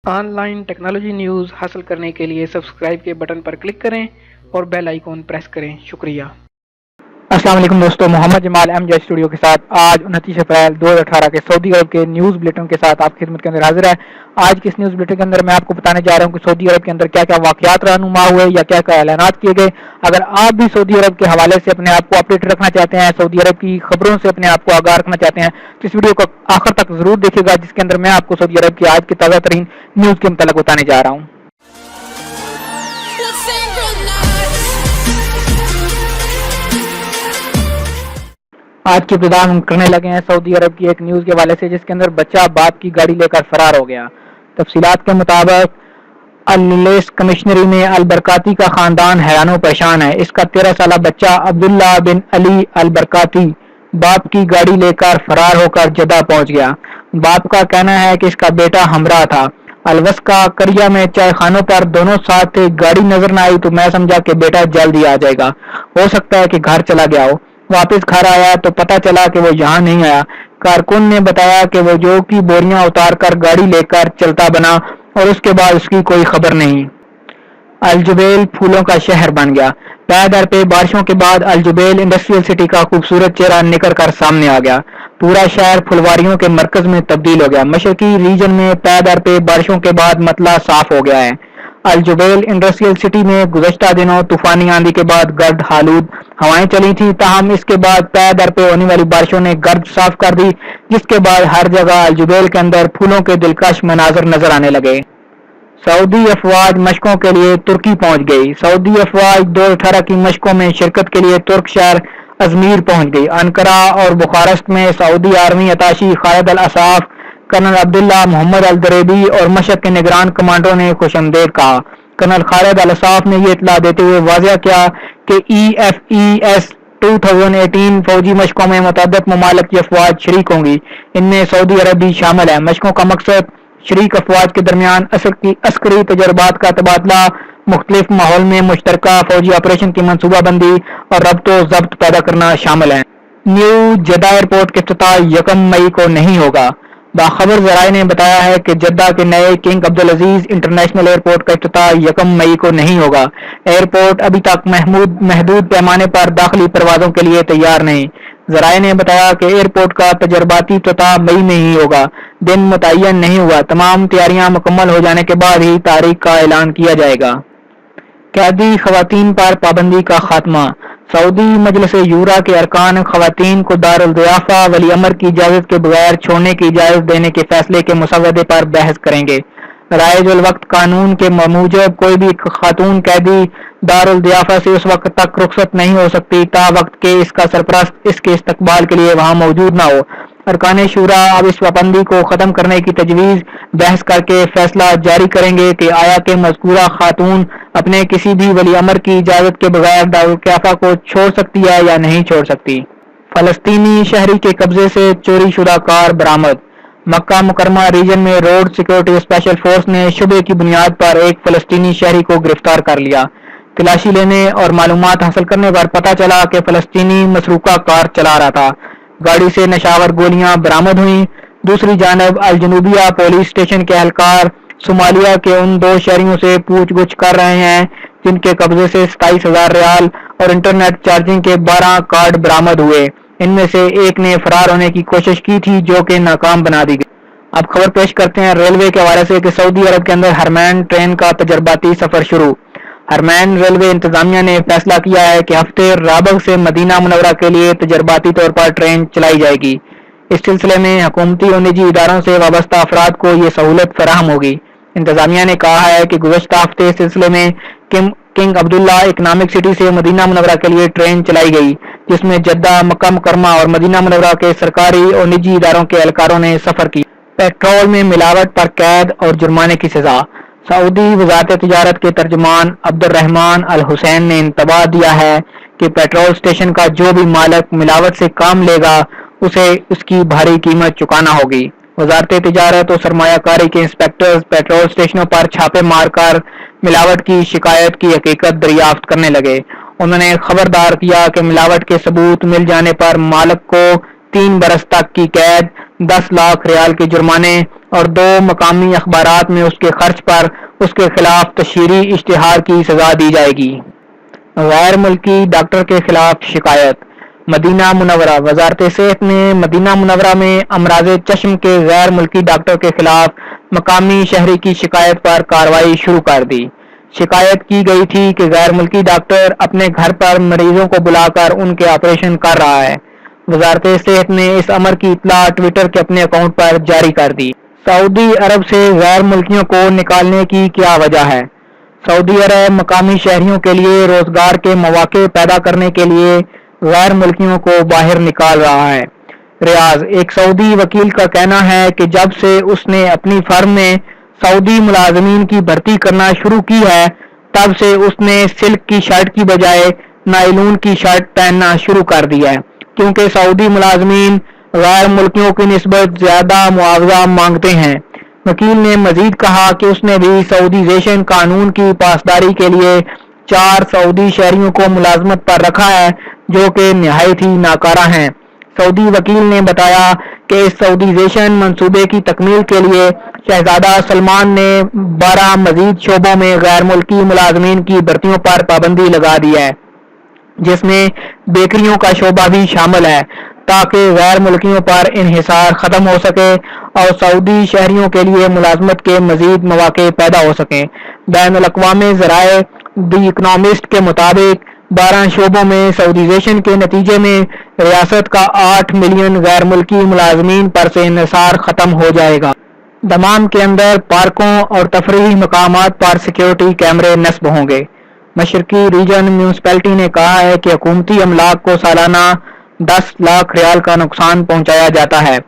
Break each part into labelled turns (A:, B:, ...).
A: On line technology news حاصل کرنے کے لیے سبسکرائب کے بٹن پر کلک کریں اور بیل آئیکن پریس کریں. شکریہ. السلام علیکم دوستو، محمد جمال ایم جے اسٹوڈیو کے ساتھ آج 29 اپریل 2018 کے سعودی عرب کے نیوز بلیٹن کے ساتھ آپ کی خدمت کے اندر حاضر ہے. آج کے اس نیوز بلیٹن کے اندر میں آپ کو بتانے جا رہا ہوں کہ سعودی عرب کے اندر کیا کیا واقعات رہنما ہوئے یا کیا کیا اعلانات کیے گئے. اگر آپ بھی سعودی عرب کے حوالے سے اپنے آپ کو اپڈیٹ رکھنا چاہتے ہیں، سعودی عرب کی خبروں سے اپنے آپ کو آگاہ رکھنا چاہتے ہیں، تو اس ویڈیو کو آخر تک ضرور دیکھیے گا، جس کے اندر میں آپ کو سعودی عرب کی آج کی تازہ ترین نیوز کے متعلق بتانے جا رہا ہوں. آج کی ابتدا ہم کرنے لگے ہیں سعودی عرب کی ایک نیوز کے حوالے سے، جس کے اندر بچہ باپ کی گاڑی لے کر فرار ہو گیا. تفصیلات کے مطابق اللیس کمشنری میں البرکاتی کا خاندان حیران و پریشان ہے. اس کا 13 سالہ بچہ عبداللہ بن علی البرکاتی باپ کی گاڑی لے کر فرار ہو کر جدہ پہنچ گیا. باپ کا کہنا ہے کہ اس کا بیٹا ہمراہ تھا. الوسکا کریا میں چائے خانوں پر دونوں ساتھ تھے. گاڑی نظر نہ آئی تو میں سمجھا کہ بیٹا جلد ہی آ جائے گا، ہو سکتا ہے کہ گھر چلا گیا ہو. واپس گھر آیا تو پتہ چلا کہ وہ یہاں نہیں آیا. کارکن نے بتایا کہ وہ جو کی بوریاں اتار کر گاڑی لے کر چلتا بنا اور اس کے بعد اس کی کوئی خبر نہیں. الجبیل پھولوں کا شہر بن گیا. پے در پہ بارشوں کے بعد الجبیل انڈسٹریل سٹی کا خوبصورت چہرہ نکل کر سامنے آ گیا. پورا شہر پھلواریوں کے مرکز میں تبدیل ہو گیا. مشرقی ریجن میں پے در پہ بارشوں کے بعد مطلع صاف ہو گیا ہے. الجبیل انڈسٹریل سٹی میں گزشتہ دنوں طوفانی آندھی کے بعد گرد آلود ہوائیں چلی تھیں، تاہم اس کے بعد پے در پہ ہونے والی بارشوں نے گرد صاف کر دی، جس کے بعد ہر جگہ الجبیل کے اندر پھولوں کے دلکش مناظر نظر آنے لگے. سعودی افواج مشقوں کے لیے ترکی پہنچ گئی. سعودی افواج 2018 کی مشقوں میں شرکت کے لیے ترک شہر ازمیر پہنچ گئی. انقرہ اور بخارسٹ میں سعودی آرمی اتاشی خالد الاساف، کرنل عبداللہ محمد الدریبی اور مشق کے نگران کمانڈروں نے خوش آمدید کہا. کرنل خالد الاساف نے یہ اطلاع دیتے ہوئے واضح کیا کہ EFES 2018 فوجی مشقوں میں متعدد ممالک کی افواج شریک ہوں گی، ان میں سعودی عرب بھی شامل ہے. مشقوں کا مقصد شریک افواج کے درمیان عسکری تجربات کا تبادلہ، مختلف ماحول میں مشترکہ فوجی آپریشن کی منصوبہ بندی اور ربط و ضبط پیدا کرنا شامل ہیں. نیو جدہ ایئرپورٹ کا افتتاح 1 مئی کو نہیں ہوگا. باخبر ذرائع نے بتایا ہے کہ جدہ کے نئے کنگ عبدالعزیز انٹرنیشنل ایئرپورٹ کا افتتاح 1 مئی کو نہیں ہوگا. ایئرپورٹ ابھی تک محدود پیمانے پر داخلی پروازوں کے لیے تیار نہیں. ذرائع نے بتایا کہ ایئرپورٹ کا تجرباتی افتتاح مئی میں ہی ہوگا. دن متعین نہیں ہوا. تمام تیاریاں مکمل ہو جانے کے بعد ہی تاریخ کا اعلان کیا جائے گا. قیدی خواتین پر پابندی کا خاتمہ. سعودی مجلس یورا کے ارکان خواتین کو دارالضیافہ ولی امر کی اجازت کے بغیر چھوڑنے کی اجازت دینے کے فیصلے کے مسودے پر بحث کریں گے. رائج الوقت قانون کے موجب کوئی بھی خاتون قیدی دارالضیافہ سے اس وقت تک رخصت نہیں ہو سکتی تا وقت کہ اس کا سرپرست اس کے استقبال کے لیے وہاں موجود نہ ہو. ارکان شورا اب اس پابندی کو ختم کرنے کی تجویز بحث کر کے فیصلہ جاری کریں گے کہ آیا کہ مذکورہ خاتون اپنے کسی بھی ولی امر کی اجازت کے بغیر دارالضیافہ کو چھوڑ سکتی ہے یا نہیں چھوڑ سکتی. فلسطینی شہری کے قبضے سے چوری شدہ کار برآمد. مکہ مکرمہ ریجن میں روڈ سیکورٹی اسپیشل فورس نے شبے کی بنیاد پر ایک فلسطینی شہری کو گرفتار کر لیا. تلاشی لینے اور معلومات حاصل کرنے پر پتہ چلا کہ فلسطینی مسروقہ کار چلا رہا تھا. گاڑی سے نشاور گولیاں برآمد ہوئیں. دوسری جانب الجنوبیہ پولیس اسٹیشن کے اہلکار صومالیہ کے ان 2 شہریوں سے پوچھ گچھ کر رہے ہیں جن کے قبضے سے 27,000 ریال اور انٹرنیٹ چارجنگ کے 12 کارڈ برآمد ہوئے. ان میں سے ایک نے فرار ہونے کی کوشش کی تھی جو کہ ناکام بنا دی گئی. اب خبر پیش کرتے ہیں ریلوے کے حوالے سے کہ سعودی عرب کے اندر ہرمین ٹرین کا تجرباتی سفر شروع. ہرمین ریلوے انتظامیہ نے فیصلہ کیا ہے کہ ہفتے رابغ سے مدینہ منورہ کے لیے تجرباتی طور پر ٹرین چلائی جائے گی. اس سلسلے میں حکومتی اور نجی اداروں سے وابستہ افراد کو یہ سہولت فراہم ہوگی. انتظامیہ نے کہا ہے کہ گزشتہ ہفتے اس سلسلے میں کنگ عبداللہ اکنامک سٹی سے مدینہ منورہ کے لیے ٹرین چلائی گئی، جس میں جدہ، مکہ مکرمہ اور مدینہ منورہ کے سرکاری اور نجی اداروں کے اہلکاروں نے سفر کیا. پیٹرول میں ملاوٹ پر قید اور جرمانے کی سزا. سعودی وزارت تجارت کے ترجمان عبد الرحمان الحسین نے انتباہ دیا ہے کہ پیٹرول اسٹیشن کا جو بھی مالک ملاوٹ سے کام لے گا اسے اس کی بھاری قیمت چکانا ہوگی. وزارت تجارت اور سرمایہ کاری کے انسپیکٹرز پیٹرول اسٹیشنوں پر چھاپے مار کر ملاوٹ کی شکایت کی حقیقت دریافت کرنے لگے. انہوں نے خبردار کیا کہ ملاوٹ کے ثبوت مل جانے پر مالک کو 3 برس تک کی قید، 10 لاکھ ریال کے جرمانے اور 2 مقامی اخبارات میں اس کے خرچ پر اس کے خلاف تشہیری اشتہار کی سزا دی جائے گی۔ غیر ملکی ڈاکٹر کے خلاف شکایت۔ مدینہ منورہ۔ وزارت صحت نے مدینہ منورہ میں امراض چشم کے غیر ملکی ڈاکٹر کے خلاف مقامی شہری کی شکایت پر کارروائی شروع کر دی۔ شکایت کی گئی تھی کہ غیر ملکی ڈاکٹر اپنے گھر پر مریضوں کو بلا کر ان کے آپریشن کر رہا ہے۔ وزارت صحت نے اس امر کی اطلاع ٹویٹر کے اپنے اکاؤنٹ پر جاری کر دی۔ سعودی عرب سے غیر ملکیوں کو نکالنے کی کیا وجہ ہے؟ سعودی عرب مقامی شہریوں کے لیے روزگار کے مواقع پیدا کرنے کے لیے غیر ملکیوں کو باہر نکال رہا ہے۔ ریاض۔ ایک سعودی وکیل کا کہنا ہے کہ جب سے اس نے اپنی فرم میں سعودی ملازمین کی بھرتی کرنا شروع کی ہے تب سے اس نے سلک کی شرٹ کی بجائے نائلون کی شرٹ پہننا شروع کر دیا ہے، کیونکہ سعودی ملازمین غیر ملکیوں کی نسبت زیادہ معاوضہ مانگتے ہیں۔ وکیل نے مزید کہا کہ اس نے بھی سعودیزیشن قانون کی پاسداری کے لیے 4 سعودی شہریوں کو ملازمت پر رکھا ہے جو کہ نہایت ہی ناکارہ ہیں۔ سعودی وکیل نے بتایا کہ اس سعودیزیشن منصوبے کی تکمیل کے لیے شہزادہ سلمان نے 12 مزید شعبوں میں غیر ملکی ملازمین کی بھرتیوں پر پابندی لگا دی ہے، جس میں بیکریوں کا شعبہ بھی شامل ہے، تاکہ غیر ملکیوں پر انحصار ختم ہو سکے اور سعودی شہریوں کے لیے ملازمت کے مزید مواقع پیدا ہو سکیں۔ بین الاقوامی ذرائع دی اکنامسٹ کے مطابق 12 شعبوں میں سعودیزیشن کے نتیجے میں ریاست کا 8 ملین غیر ملکی ملازمین پر سے انحصار ختم ہو جائے گا۔ دمام کے اندر پارکوں اور تفریحی مقامات پر سیکیورٹی کیمرے نصب ہوں گے۔ مشرقی ریجن میونسپلٹی نے کہا ہے کہ حکومتی املاک کو سالانہ 10 لاکھ ریال کا نقصان پہنچایا جاتا ہے۔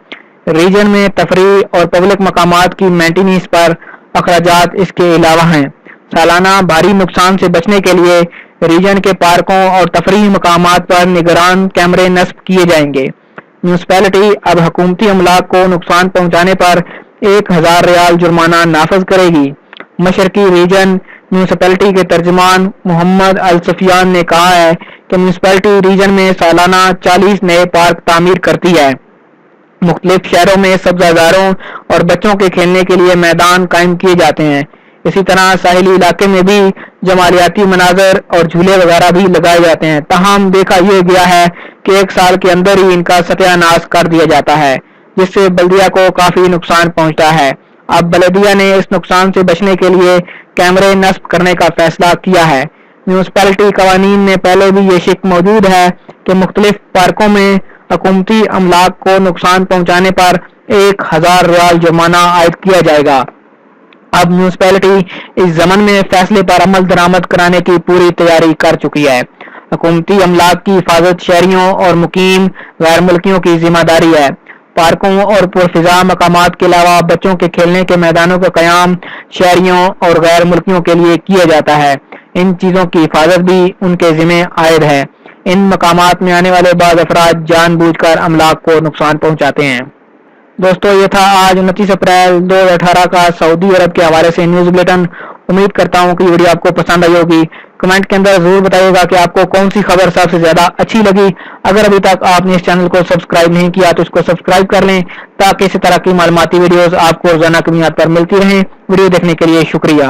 A: ریجن میں تفریح اور پبلک مقامات کی مینٹیننس پر اخراجات اس کے علاوہ ہیں۔ سالانہ بھاری نقصان سے بچنے کے لیے ریجن کے پارکوں اور تفریحی مقامات پر نگران کیمرے نصب کیے جائیں گے۔ میونسپلٹی اب حکومتی املاک کو نقصان پہنچانے پر 1000 ریال جرمانہ نافذ کرے گی۔ مشرقی ریجن میونسپلٹی کے ترجمان محمد السفیان نے کہا ہے کہ میونسپلٹی ریجن میں سالانہ 40 نئے پارک تعمیر کرتی ہے۔ مختلف شہروں میں سبزہ زاروں اور بچوں کے کھیلنے کے لیے میدان قائم کیے جاتے ہیں۔ اسی طرح ساحلی علاقے میں بھی جمالیاتی مناظر اور جھولے وغیرہ بھی لگائے جاتے ہیں، تاہم دیکھا یہ گیا ہے کہ 1 سال کے اندر ہی ان کا ستیہ ناش کر دیا جاتا ہے، جس سے بلدیہ کو کافی نقصان پہنچتا ہے۔ اب بلدیہ نے اس نقصان سے بچنے کے لیے کیمرے نصب کرنے کا فیصلہ کیا ہے۔ میونسپلٹی قوانین میں پہلے بھی یہ شق موجود ہے کہ مختلف پارکوں میں حکومتی املاک کو نقصان پہنچانے پر 1000 ریال جرمانہ عائد کیا جائے گا۔ اب میونسپلٹی اس ضمن میں فیصلے پر عمل درآمد کرانے کی پوری تیاری کر چکی ہے۔ حکومتی املاک کی حفاظت شہریوں اور مقیم غیر ملکیوں کی ذمہ داری ہے۔ پارکوں اور پرفضا مقامات کے علاوہ بچوں کے کھیلنے کے میدانوں کا قیام شہریوں اور غیر ملکیوں کے لیے کیا جاتا ہے۔ ان چیزوں کی حفاظت بھی ان کے ذمہ عائد ہے۔ ان مقامات میں آنے والے بعض افراد جان بوجھ کر املاک کو نقصان پہنچاتے ہیں۔ دوستو، یہ تھا آج 29 اپریل 2018 کا سعودی عرب کے حوالے سے نیوز بلیٹن۔ امید کرتا ہوں کہ یہ ویڈیو آپ کو پسند آئی ہوگی۔ کمنٹ کے اندر ضرور بتائیے گا کہ آپ کو کون سی خبر سب سے زیادہ اچھی لگی۔ اگر ابھی تک آپ نے اس چینل کو سبسکرائب نہیں کیا تو اس کو سبسکرائب کر لیں تاکہ اسی طرح کی معلوماتی ویڈیوز آپ کو روزانہ کی بنیاد پر ملتی رہیں۔ ویڈیو دیکھنے کے لیے شکریہ۔